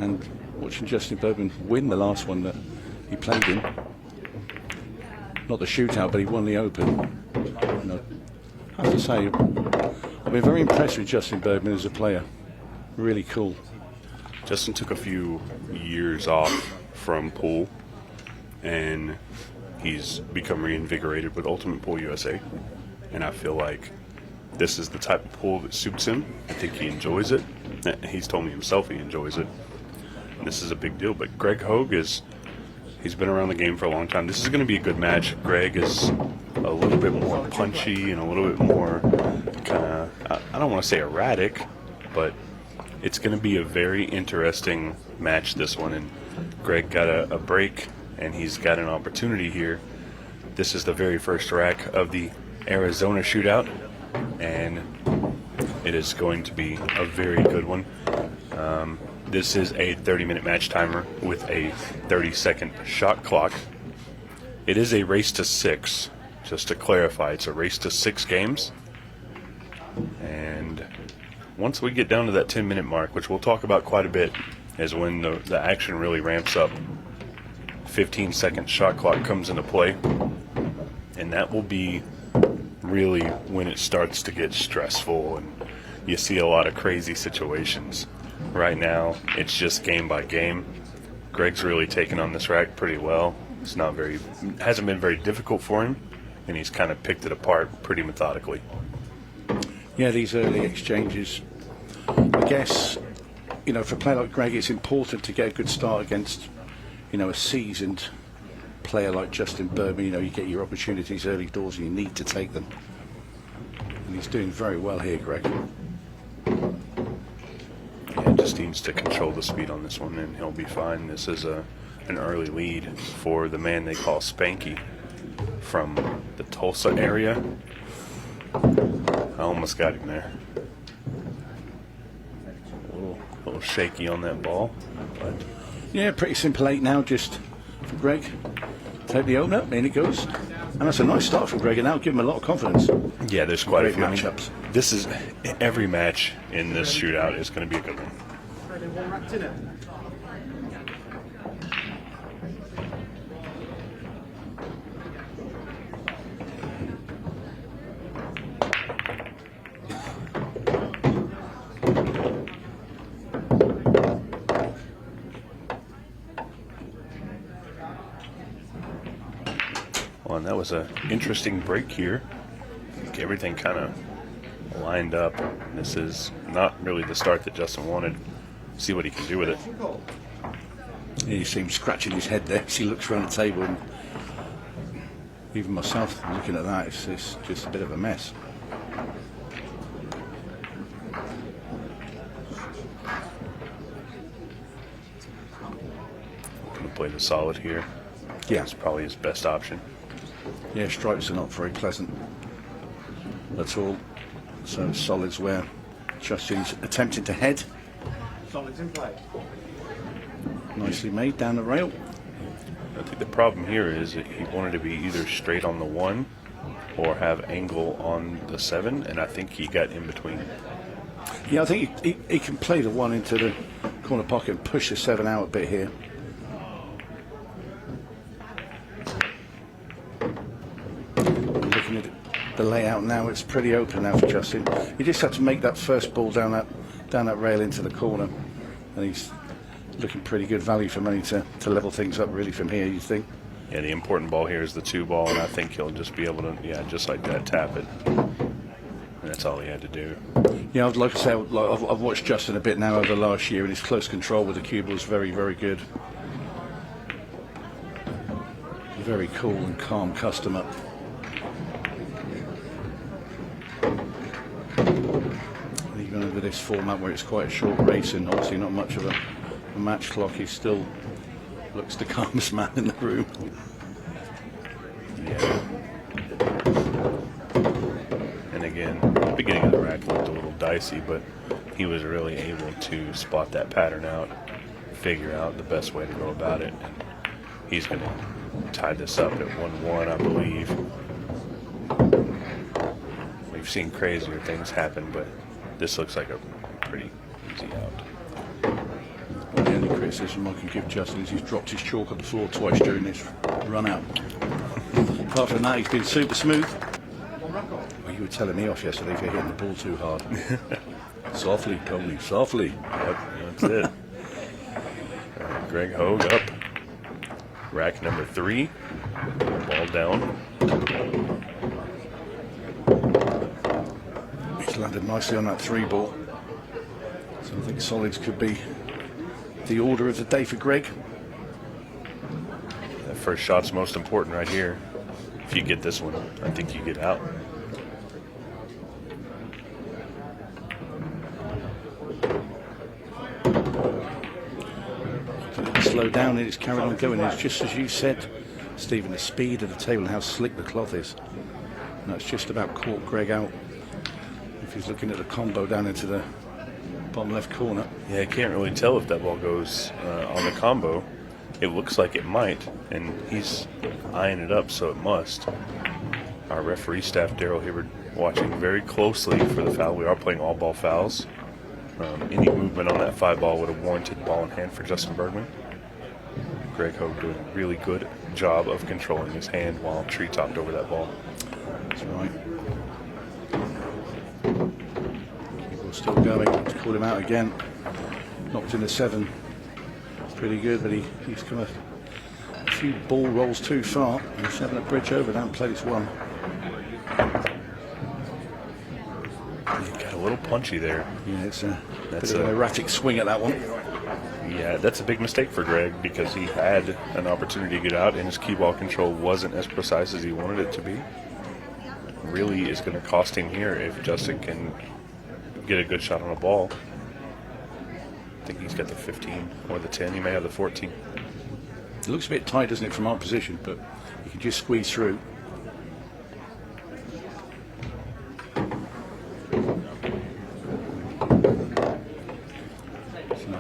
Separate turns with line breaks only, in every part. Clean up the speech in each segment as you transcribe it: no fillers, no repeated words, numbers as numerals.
And watching Justin Bergman win the last one that he played in, not the shootout, but he won the Open. And I have to say, I've been very impressed with Justin Bergman as a player. Really cool.
Justin took a few years off from pool, and he's become reinvigorated with Ultimate Pool USA. And I feel like this is the type of pool that suits him. I think he enjoys it. He's told me himself he enjoys it. And this is a big deal. But Greg Hogue he's been around the game for a long time. This is going to be a good match. Greg is a little bit more punchy and a little bit more kind of, I don't want to say erratic, but it's going to be a very interesting match, this one. And Greg got a break, and he's got an opportunity here. This is the very first rack of the Arizona Shootout, and it is going to be a very good one. This is a 30-minute match timer with a 30-second shot clock. It is a race to 6. Just to clarify, it's a race to 6 games. And once we get down to that 10-minute mark, which we'll talk about quite a bit, is when the action really ramps up. 15-second shot clock comes into play, and that will be really when it starts to get stressful and you see a lot of crazy situations. Right now, it's just game by game. Greg's really taken on this rack pretty well. Hasn't been very difficult for him, and he's kind of picked it apart pretty methodically.
Yeah, these early exchanges, I guess, for a player like Greg, it's important to get a good start against, a seasoned player like Justin Bergman. You get your opportunities early doors and you need to take them. And he's doing very well here, Greg.
Yeah, just needs to control the speed on this one, and he'll be fine. This is an early lead for the man they call Spanky from the Tulsa area. I almost got him there. A little shaky on that ball, but
yeah, pretty simple 8 now, just for Greg. Take the opener, in it goes. And that's a nice start from Greg, and that'll give him a lot of confidence.
Yeah, there's quite a few
matchups.
This is every match in this shootout is going to be a good one. Well, and that was an interesting break here. Everything kind of lined up. This is not really the start that Justin wanted. See what he can do with it.
He seems scratching his head there as he looks around the table, and even myself looking at that, it's just a bit of a mess.
Gonna play the solid here.
Yeah,
it's probably his best option.
Yeah, stripes are not very pleasant at all. So solids where Justin's attempting to head.
Solids in play.
Nicely made down the rail.
I think the problem here is that he wanted to be either straight on the 1 or have angle on the 7, and I think he got in between.
Yeah, I think he can play the 1 into the corner pocket and push the 7 out a bit here. Looking at the layout now, it's pretty open now for Justin. He just had to make that first ball down that rail into the corner, and he's looking pretty good value for money to level things up really from here, you think?
Yeah, the important ball here is the 2 ball, and I think he'll just be able to, just like that, tap it. And that's all he had to do.
Yeah, I'd like to say I've watched Justin a bit now over the last year, and his close control with the cue ball is very, very good. Very cool and calm customer. Even over this format where it's quite a short race and obviously not much of a match clock, he still looks the calmest man in the room.
Yeah. And again, the beginning of the rack looked a little dicey, but he was really able to spot that pattern out, figure out the best way to go about it. And he's going to tie this up at 1-1, I believe. We've seen crazier things happen, but this looks like a pretty easy out.
Well, the only criticism I can give Justin is he's dropped his chalk on the floor twice during this run out. Apart from that, he's been super smooth. Well, you were telling me off yesterday for hitting the ball too hard. Softly, Tony, softly.
Yep, that's it. Greg Hogue up. Rack number 3. Ball down.
He's landed nicely on that 3 ball. So I think solids could be the order of the day for Greg.
That first shot's most important right here. If you get this one, I think you get out.
Slow down and it's carried on going. It's just as you said, Stephen, the speed of the table and how slick the cloth is. And that's just about caught Greg out. If he's looking at the combo down into the bottom left corner.
Yeah, I can't really tell if that ball goes on the combo. It looks like it might, and he's eyeing it up, so it must. Our referee staff, Daryl Hibbard, watching very closely for the foul. We are playing all ball fouls. Any movement on that 5 ball would have warranted ball in hand for Justin Bergman. Greg Hogue doing a really good job of controlling his hand while tree-topped over that ball.
That's right. Keeper still going. Called him out again. Knocked in the 7. Pretty good, but he's come a few ball rolls too far. He's having a bridge over. Down played this one.
He got a little punchy there.
Yeah, it's a bit of an erratic swing at that one.
Yeah, that's a big mistake for Greg because he had an opportunity to get out and his key ball control wasn't as precise as he wanted it to be. Really is going to cost him here if Justin can get a good shot on a ball. I think he's got the 15 or the 10. He may have the 14.
It looks a bit tight, doesn't it, from our position, but you can just squeeze through.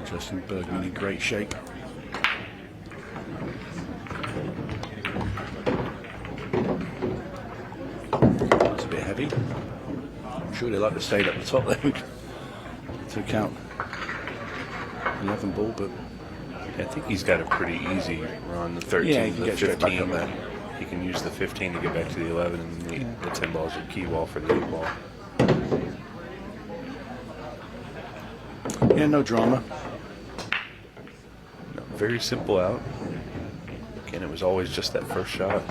Justin Bergman in great shape. That's a bit heavy. I'm sure they like to stay at the top there. Took out 11 ball, but
I think he's got a pretty easy run. The 13,
yeah, he can
the
get straight back
15.
up there.
He can use the 15 to get back to the 11, and the 10 ball is a key ball for the 8 ball.
Yeah, no drama.
Very simple out. Again, it was always just that first shot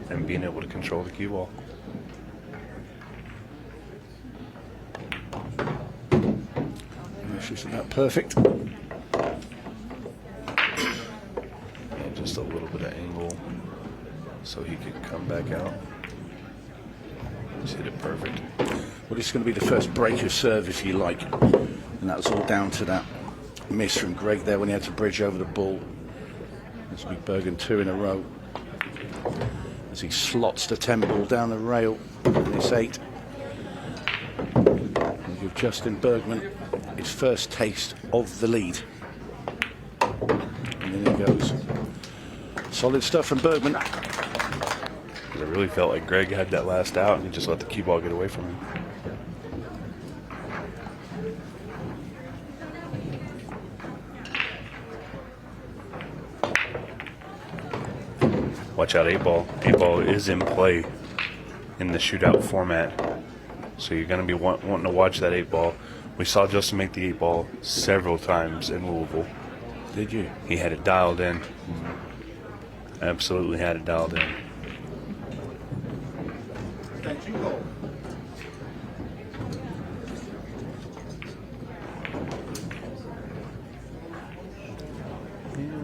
and being able to control the cue ball.
It's just about perfect.
Yeah, just a little bit of angle so he could come back out. Just hit it perfect.
Well, this is going to be the first breaker serve, if you like. And that was all down to that miss from Greg there when he had to bridge over the ball. This will be Bergen 2 in a row. As he slots the 10 ball down the rail. And it's 8. And give Justin Bergman his first taste of the lead. And then he goes. Solid stuff from Bergman.
It really felt like Greg had that last out and he just let the cue ball get away from him. Watch out, 8 ball. 8 ball is in play in the shootout format. So you're going to be wanting to watch that 8 ball. We saw Justin make the 8 ball several times in Louisville.
Did you?
He had it dialed in. Absolutely had it dialed in.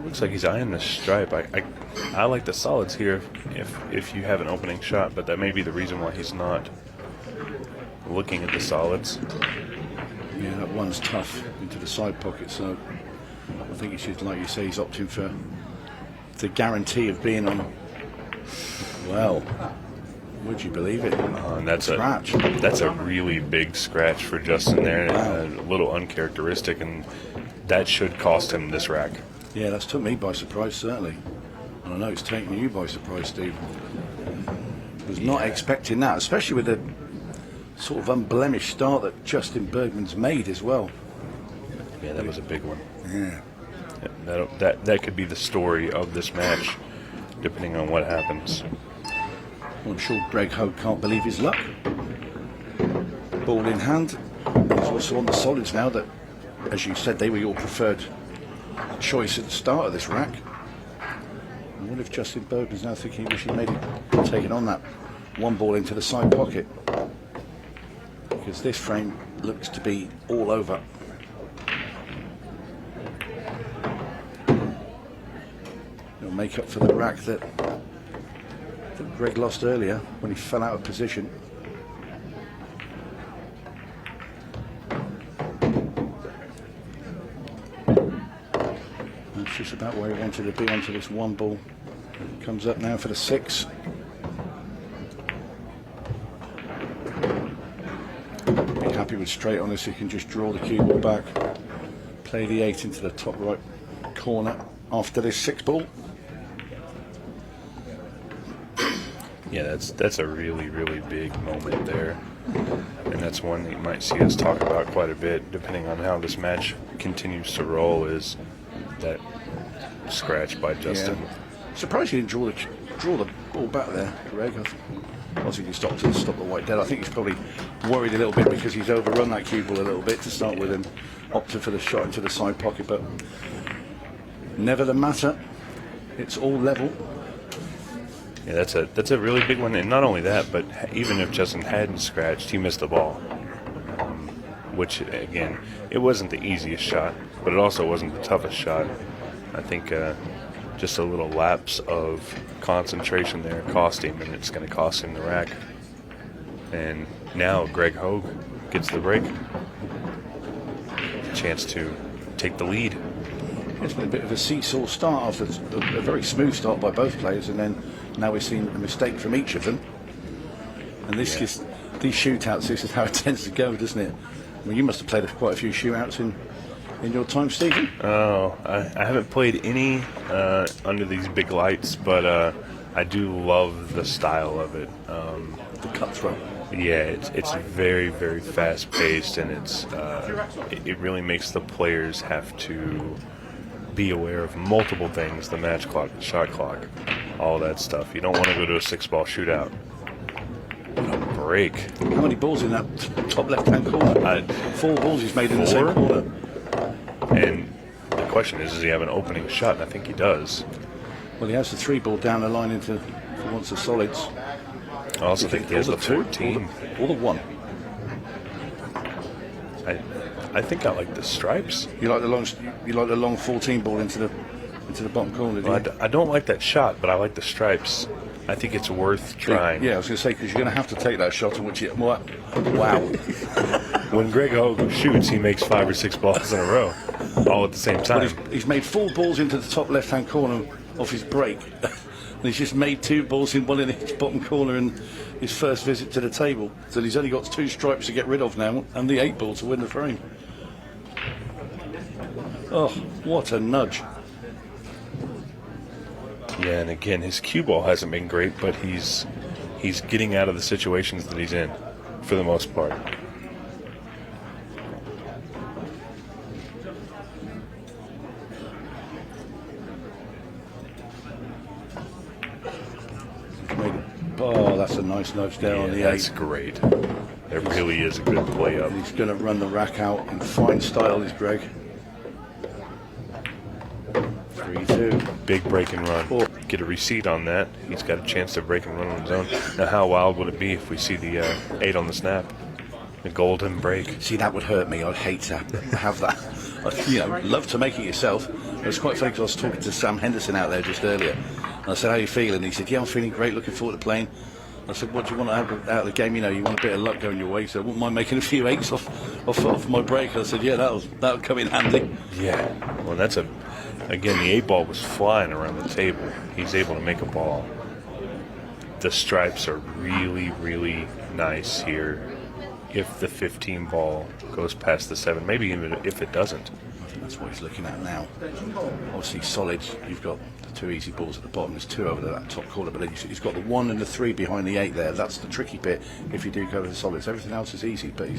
Looks like he's eyeing the stripe. I like the solids here if you have an opening shot, but that may be the reason why he's not looking at the solids.
Yeah, that one's tough into the side pocket, so I think he should, like you say, he's opting for the guarantee of being on, well, would you believe it?
And that's
Scratch.
That's a really big scratch for Justin there.
Wow.
A little uncharacteristic, and that should cost him this rack.
Yeah, that's took me by surprise, certainly. And I know it's taken you by surprise, Steve. Was not expecting that, especially with the sort of unblemished start that Justin Bergman's made as well.
Yeah, that was a big one.
Yeah.
That could be the story of this match, depending on what happens.
Well, I'm sure Greg Hogue can't believe his luck. Ball in hand. He's also on the solids now that, as you said, they were your preferred choice at the start of this rack. And what if Justin Bergman's now thinking he wish he maybe taken on that one ball into the side pocket? Because this frame looks to be all over. It'll make up for the rack that Greg lost earlier when he fell out of position. That's just about where he wanted to be onto this one ball. Comes up now for the 6. Be happy with straight on this. He can just draw the cue ball back, play the 8 into the top right corner after this 6 ball.
Yeah, that's a really, really big moment there. And that's one that you might see us talk about quite a bit, depending on how this match continues to roll, is that scratch by Justin.
Yeah. Surprised he didn't draw the ball back there, Greg. Obviously he stopped the white dead. I think he's probably worried a little bit because he's overrun that cue ball a little bit to start with and opted for the shot into the side pocket, but never the matter. It's all level.
Yeah, that's a really big one, and not only that, but even if Justin hadn't scratched, he missed the ball. Which, again, it wasn't the easiest shot, but it also wasn't the toughest shot. I think just a little lapse of concentration there cost him, and it's going to cost him the rack. And now Greg Hogue gets the break. Chance to take the lead.
It's been a bit of a seesaw start after a very smooth start by both players, and then now we've seen a mistake from each of them. And these shootouts, this is how it tends to go, doesn't it? I mean, you must have played quite a few shootouts in your time, Stephen.
Oh, I haven't played any under these big lights, but I do love the style of it.
The cutthroat.
Yeah, it's very, very fast paced, and it really makes the players have to be aware of multiple things: the match clock, the shot clock, all that stuff. You don't want to go to a 6-ball shootout. What a break!
How many balls in that top left-hand corner? 4 balls he's made in the same corner.
And the question is he have an opening shot? And I think he does.
Well, he has the 3 ball down the line into if he wants the solids.
I also think he has the 14
or the 1.
I think I like the stripes.
You like the long 14 ball into the bottom corner.
Well, I don't like that shot, but I like the stripes. I think it's worth trying.
Yeah, I was going to say, because you're going to have to take that shot, in which you wow.
When Greg Hogue shoots, he makes 5 or 6 balls in a row, all at the same time.
He's made 4 balls into the top left-hand corner of his break. And he's just made 2 balls in one in his bottom corner in his first visit to the table. So he's only got 2 stripes to get rid of now, and the 8 ball to win the frame. Oh, what a nudge.
Yeah, and again, his cue ball hasn't been great, but he's getting out of the situations that he's in, for the most part.
Oh, that's a nice nudge there on the 8.
That's great. That really is a good play up.
He's going to run the rack out in fine style, is Greg. 3-2.
Big break and run. Get a receipt on that. He's got a chance to break and run on his own. Now, how wild would it be if we see the 8 on the snap? The golden break.
See, that would hurt me. I'd hate to have that. I'd, love to make it yourself. It was quite funny because I was talking to Sam Henderson out there just earlier. And I said, how are you feeling? He said, yeah, I'm feeling great. Looking forward to playing. I said, what do you want to have out of the game? You want a bit of luck going your way, so I wouldn't mind making a few 8s off my break. I said, yeah, that'll come in handy.
Yeah. Well, again, the 8 ball was flying around the table. He's able to make a ball. The stripes are really, really nice here. If the 15 ball goes past the 7, maybe even if it doesn't.
I think that's what he's looking at now. Obviously, solids. You've got the 2 easy balls at the bottom. There's 2 over that top corner, but then he's got the 1 and the 3 behind the 8 there. That's the tricky bit if you do go with the solids. Everything else is easy, but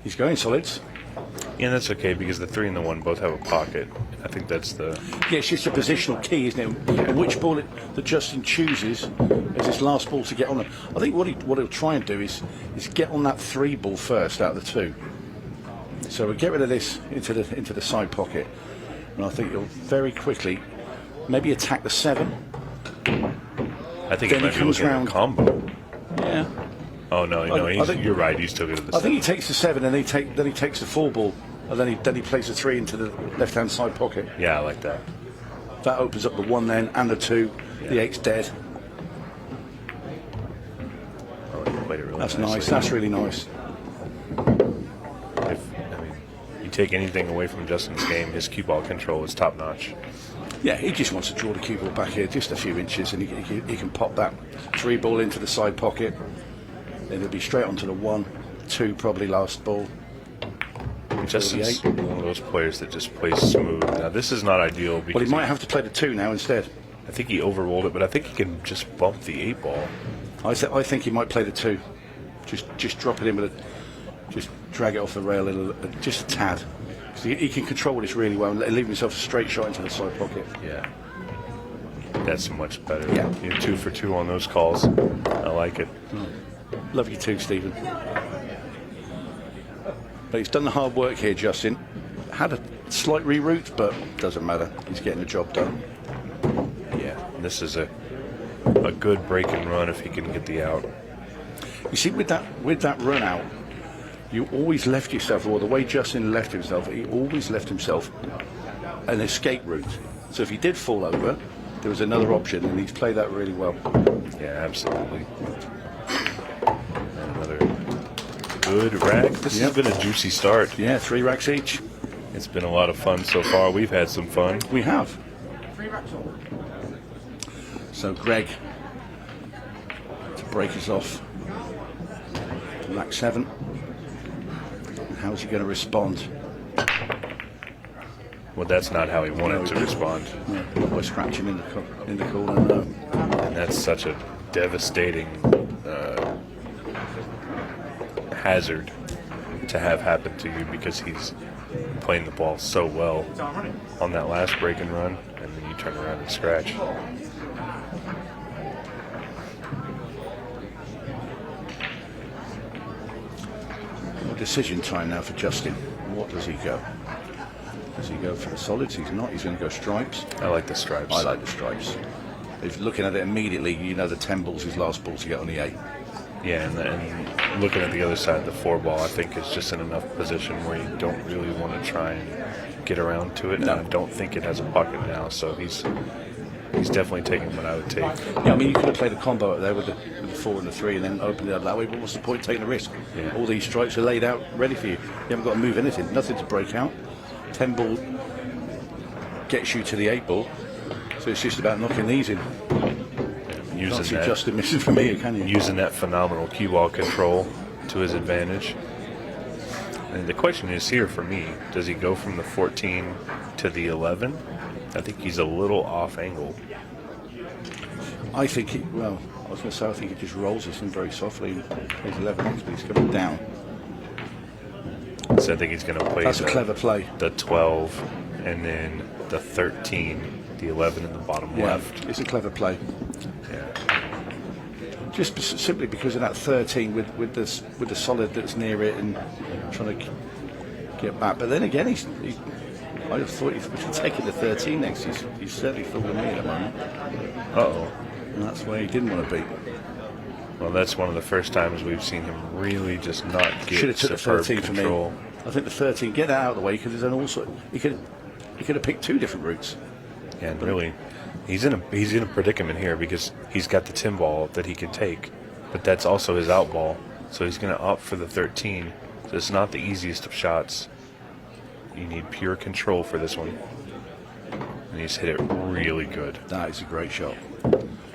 he's going solids.
Yeah, that's okay because the 3 and the 1 both have a pocket. I think that's the...
Yeah, it's just a positional key, isn't it? And which ball that Justin chooses as his last ball to get on it. I think what he'll try and do is get on that 3 ball first out of the 2. So we'll get rid of this into the side pocket, and I think he'll very quickly maybe attack the 7.
I think
Then
it might
he
be
comes
looking at
round.
a combo.
Yeah.
Oh, no, you're right. He's still good at the
I think he
7.
takes the 7, and then he takes the 4 ball, and then he plays the 3 into the left-hand side pocket.
Yeah, I like that.
That opens up the 1 then, and the 2.
Yeah.
The 8's dead.
Oh, he played it really
That's
nicely.
nice. That's really nice.
You take anything away from Justin's game, his cue ball control is top-notch.
Yeah, he just wants to draw the cue ball back here just a few inches, and he can pop that 3 ball into the side pocket. Then it'll be straight onto the 1, 2 probably last ball.
Justin's one of those players that just plays smooth. Now, this is not ideal because
Well, he might have to play the 2 now instead.
I think he overrolled it, but I think he can just bump the 8 ball.
I think he might play the 2. Just drop it in with just drag it off the rail just a tad. He can control this really well and leave himself a straight shot into the side pocket.
Yeah. That's much better.
Yeah.
You're 2 for 2 on those calls. I like it.
Love you too, Stephen. But he's done the hard work here, Justin. Had a slight reroute, but doesn't matter. He's getting the job done.
Yeah. This is a good break and run if he can get the out.
You see, with that run out, you always left yourself, or the way Justin left himself, he always left himself an escape route. So if he did fall over, there was another option, and he's played that really well.
Yeah, absolutely. And another good rack. This has been a juicy start.
Yeah, 3 racks each.
It's been a lot of fun so far. We've had some fun.
We have.
3 racks all.
So Greg to break us off. Rack 7. How's he going to respond?
Well, that's not how he wanted to respond.
Yeah, not by scratching in the corner. No.
And that's such a devastating hazard to have happen to you because he's playing the ball so well on that last break and run, and then you turn around and scratch.
Decision time now for Justin. What does he go? Does he go for the solids? He's not. He's going to go stripes.
I like the stripes.
I like the stripes. If looking at it immediately, you know the 10 ball's his last ball to get on the 8.
Yeah, and looking at the other side, the 4 ball, I think is just in enough position where you don't really want to try and get around to it.
No.
And I don't think it has a pocket now, so he's definitely taking what I would take.
Yeah, I mean, you could have played a combo up there with the 4 and the 3 and then opened it up that way, but what's the point taking the risk?
Yeah.
All these stripes are laid out ready for you. You haven't got to move anything, nothing to break out. 10 ball gets you to the 8 ball, so it's just about knocking these in. Can't
Using
see
that,
Justin missing from here, can you?
using that phenomenal cue ball control to his advantage. And the question is here for me, does he go from the 14 to the 11? I think he's a little off angle.
I think I was going to say, I think he just rolls this in very softly and plays 11 next, but he's coming down.
So I think he's going to play
That's a clever play.
the 12 and then the 13, the 11 in the bottom left.
It's a clever play.
Yeah.
Just simply because of that 13 with the solid that's near it and trying to get back. But then again, I thought he was taking the 13 next. He's certainly fooling me at the moment.
Uh-oh.
And that's where he didn't want to be.
Well, that's one of the first times we've seen him really just not get
Should have took the
superb
13
control.
for me. I think the 13, get that out of the way, because there's also he could have picked 2 different routes.
And really, he's in a predicament here because he's got the 10 ball that he can take, but that's also his out ball. So he's going to opt for the 13. So it's not the easiest of shots. You need pure control for this one. And he's hit it really good.
That is a great shot.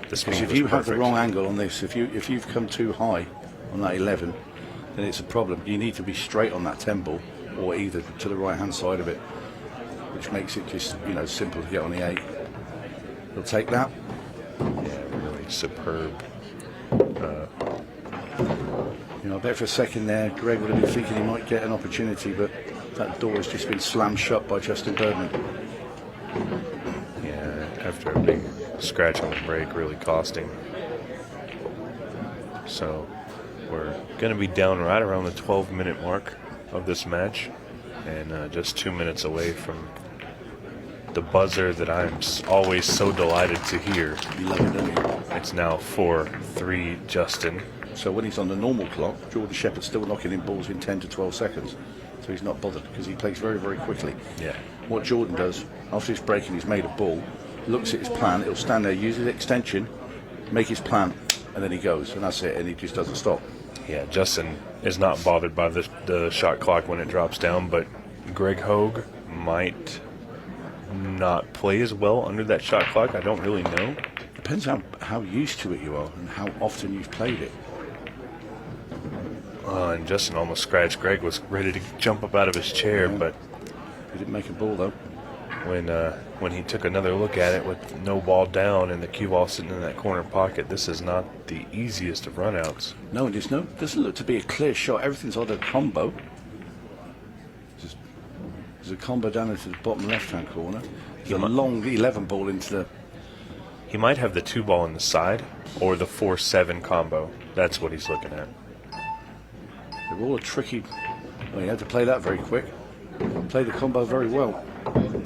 The speed
Because if
was
you have the
perfect.
wrong angle on this, if you've come too high on that 11, then it's a problem. You need to be straight on that 10 ball, or either to the right hand side of it, which makes it just simple to get on the 8. He'll take that.
Yeah, really superb.
I bet for a second there, Greg would have been thinking he might get an opportunity, but That door has just been slammed shut by Justin Bergman.
Yeah, after a big scratch on the break, really costing. So we're going to be down right around the 12-minute mark of this match, and just 2 minutes away from the buzzer that I'm always so delighted to hear.
You love it, don't you?
It's now 4-3 Justin.
So when he's on the normal clock, Jordan Shepherd's still knocking in balls in 10 to 12 seconds. So he's not bothered because he plays very, very quickly.
Yeah.
What Jordan does, after his break and he's made a ball, looks at his plan, he'll stand there, use his extension, make his plan, and then he goes, and that's it, and he just doesn't stop.
Yeah, Justin is not bothered by the shot clock when it drops down, but Greg Hogue might not play as well under that shot clock. I don't really know.
Depends how used to it you are and how often you've played it.
And Justin almost scratched. Greg was ready to jump up out of his chair, but
He didn't make a ball though.
when he took another look at it with no ball down and the cue ball sitting in that corner pocket, this is not the easiest of runouts.
No, doesn't look to be a clear shot. Everything's on a combo. There's a combo down into the bottom left-hand corner. There's a long 11 ball into the...
He might have the 2 ball in the side or the 4-7 combo. That's what he's looking at.
They're all a tricky... Well, you had to play that very quick. Play the combo very well.
You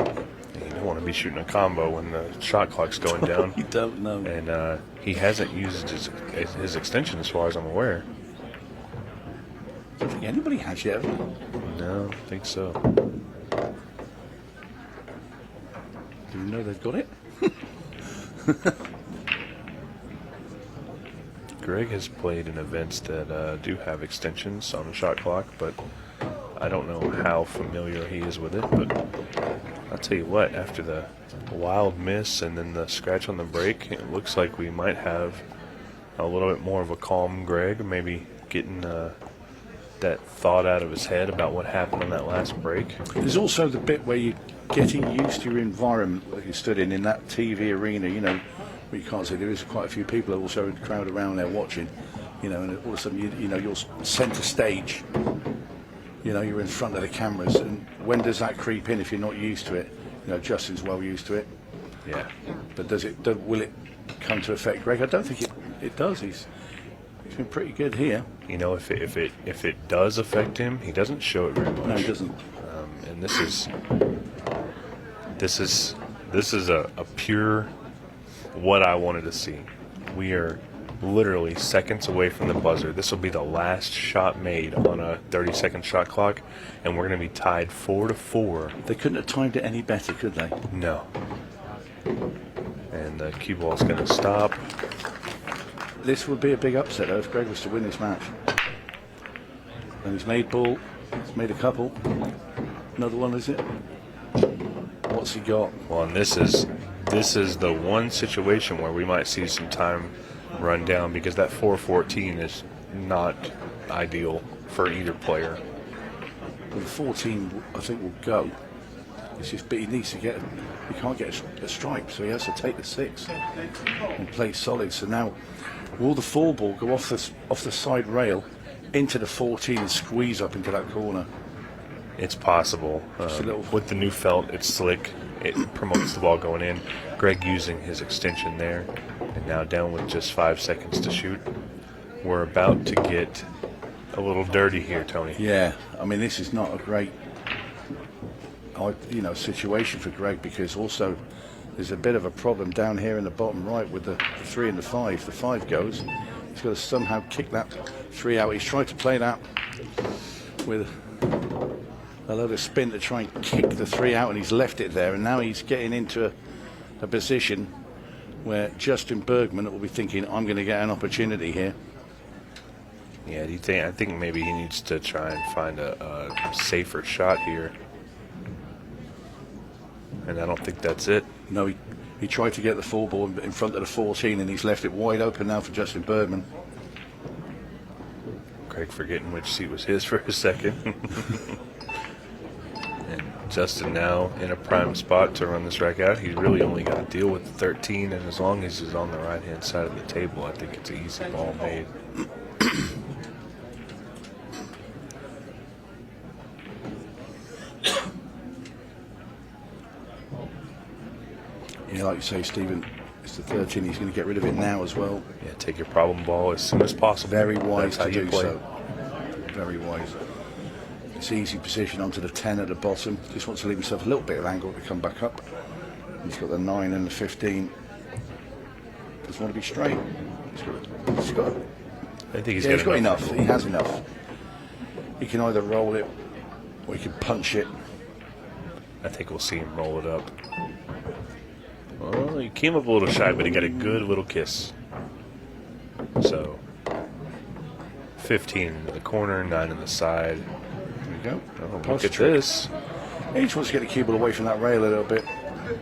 don't want to be shooting a combo when the shot clock's going down.
You don't know.
And he hasn't used his extension as far as I'm aware.
I don't think anybody has yet.
No, I don't think so.
Do you know they've got it?
Greg has played in events that do have extensions on the shot clock, but I don't know how familiar he is with it. But I'll tell you what, after the wild miss and then the scratch on the break, it looks like we might have a little bit more of a calm Greg, maybe getting that thought out of his head about what happened on that last break.
There's also the bit where you're getting used to your environment that you stood in that TV arena, you know, where you can't see. There is quite a few people also in the crowd around there watching, you know, and all of a sudden, you know, you're centre stage. You know, you're in front of the cameras, and when does that creep in if you're not used to it? You know, Justin's well used to it.
Yeah.
But will it come to affect Greg? I don't think it does. He's been pretty good here.
You know, if it does affect him, he doesn't show it very much.
No, he doesn't.
And this is a pure what I wanted to see. We are literally seconds away from the buzzer. This will be the last shot made on a 30-second shot clock, and we're going to be tied 4-4.
They couldn't have timed it any better, could they?
No. And the cue ball's going to stop.
This would be a big upset though if Greg was to win this match. And he's made ball. He's made a couple. Another one, is it? What's he got?
Well, and this is the one situation where we might see some time run down, because that 4-14 is not ideal for either player.
Well, the 14, I think, will go. It's just, but he needs to get. He can't get a strike, so he has to take the 6 and play solid. So now, will the 4 ball go off the side rail into the 14 and squeeze up into that corner?
It's possible. With the new felt, it's slick. It promotes the ball going in. Greg using his extension there, and now down with just 5 seconds to shoot. We're about to get a little dirty here, Tony.
Yeah, I mean, this is not a great, situation for Greg, because also there's a bit of a problem down here in the bottom right with the 3 and the 5. The 5 goes. He's got to somehow kick that 3 out. He's tried to play that with a load of spin to try and kick the 3 out, and he's left it there, and now he's getting into a position where Justin Bergman will be thinking, I'm going to get an opportunity here.
Yeah, I think maybe he needs to try and find a safer shot here. And I don't think that's it.
No, he tried to get the 4 ball in front of the 14, and he's left it wide open now for Justin Bergman.
Greg forgetting which seat was his for a second. And Justin now in a prime spot to run this rack out. He's really only got to deal with the 13, and as long as he's on the right-hand side of the table, I think it's an easy ball made.
Yeah, like you say, Stephen, it's the 13. He's going to get rid of it now as well.
Yeah, take your problem ball as soon as possible.
Very wise
That's
to
how you
do
play.
so. Very wise. It's easy position onto the 10 at the bottom. Just wants to leave himself a little bit of angle to come back up. He's got the 9 and the 15. Doesn't want to be straight. He's got
I think
he's got enough. He has enough. He can either roll it or he can punch it.
I think we'll see him roll it up. Well, he came up a little shy, but he got a good little kiss. So, 15 in the corner, 9 in the side.
There you go.
Oh, look at this.
He just wants to get the cue ball away from that rail a little bit.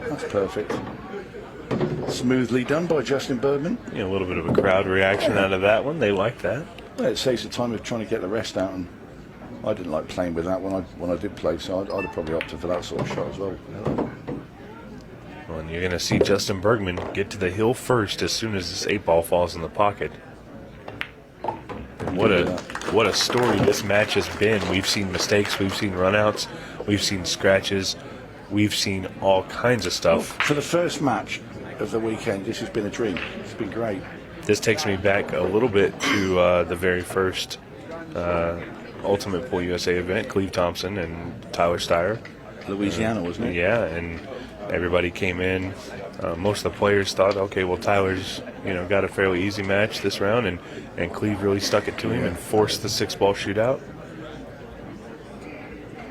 That's perfect. Smoothly done by Justin Bergman.
You know, a little bit of a crowd reaction out of that one. They like that.
Well, it saves the time of trying to get the rest out, and I didn't like playing with that when I did play, so I'd have probably opted for that sort of shot as well.
Well, and you're going to see Justin Bergman get to the hill first as soon as this 8 ball falls in the pocket. What a story this match has been. We've seen mistakes, we've seen runouts, we've seen scratches, we've seen all kinds of stuff.
For the first match of the weekend, this has been a dream. It's been great.
This takes me back a little bit to the very first Ultimate Pool USA event, Cleve Thompson and Tyler Steyer.
Louisiana, wasn't it?
Yeah, and everybody came in. Most of the players thought, okay, well, Tyler's got a fairly easy match this round, and Cleve really stuck it to him and forced the 6-ball shootout.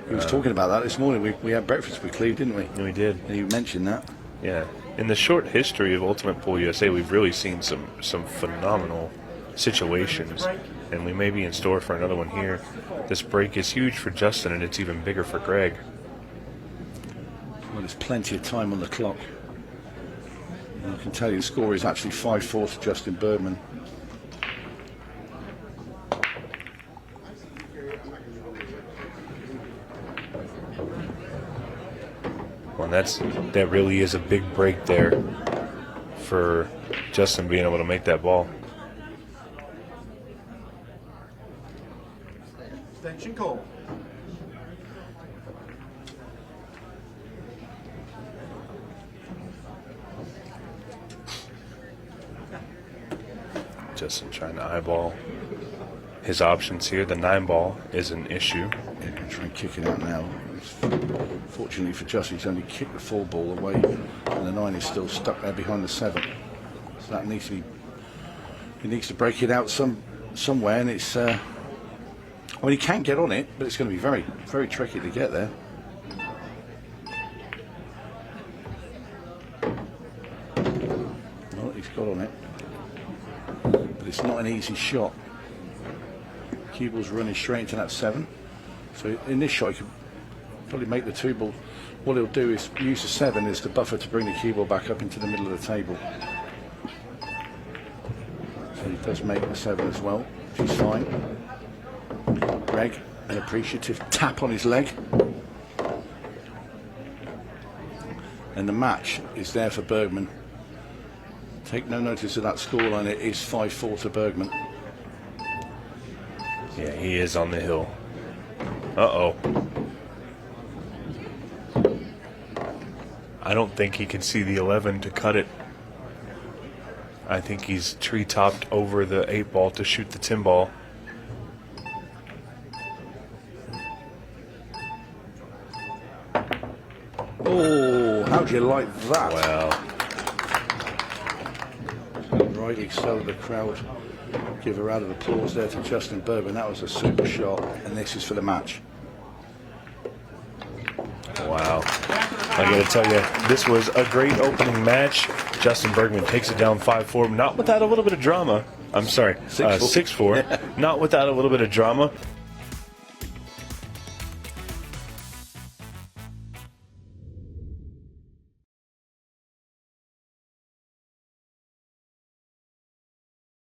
He was talking about that this morning. We had breakfast with Cleve, didn't we?
We did.
And you mentioned that.
Yeah. In the short history of Ultimate Pool USA, we've really seen some phenomenal situations, and we may be in store for another one here. This break is huge for Justin, and it's even bigger for Greg.
Well, there's plenty of time on the clock. And I can tell you the score is actually 5-4 to Justin Bergman.
Well, that really is a big break there for Justin being able to make that ball.
Extension call.
Justin trying to eyeball his options here. The 9-ball is an issue.
Yeah, try and kick it out now. Fortunately for Justin, he's only kicked the 4-ball away, and the 9 is still stuck there behind the 7. So that needs to be. He needs to break it out somewhere, and it's. I mean, he can get on it, but it's going to be very, very tricky to get there. Well, he's got on it, but it's not an easy shot. Cue ball's running straight into that 7. So in this shot, he could probably make the 2-ball. What he'll do is use the 7 as the buffer to bring the cue ball back up into the middle of the table. So he does make the 7 as well, which is fine. Greg, an appreciative tap on his leg. And the match is there for Bergman. Take no notice of that scoreline. It is 5-4 to Bergman.
Yeah, he is on the hill. Uh-oh. I don't think he can see the 11 to cut it. I think he's tree-topped over the 8-ball to shoot the 10-ball.
Oh, how'd you like that?
Wow.
Rightly so, the crowd give a round of applause there to Justin Bergman. That was a super shot, and this is for the match.
Wow. I got to tell you, this was a great opening match. Justin Bergman takes it down 5-4, not without a little bit of drama. I'm sorry, 6-4. Not without a little bit of drama.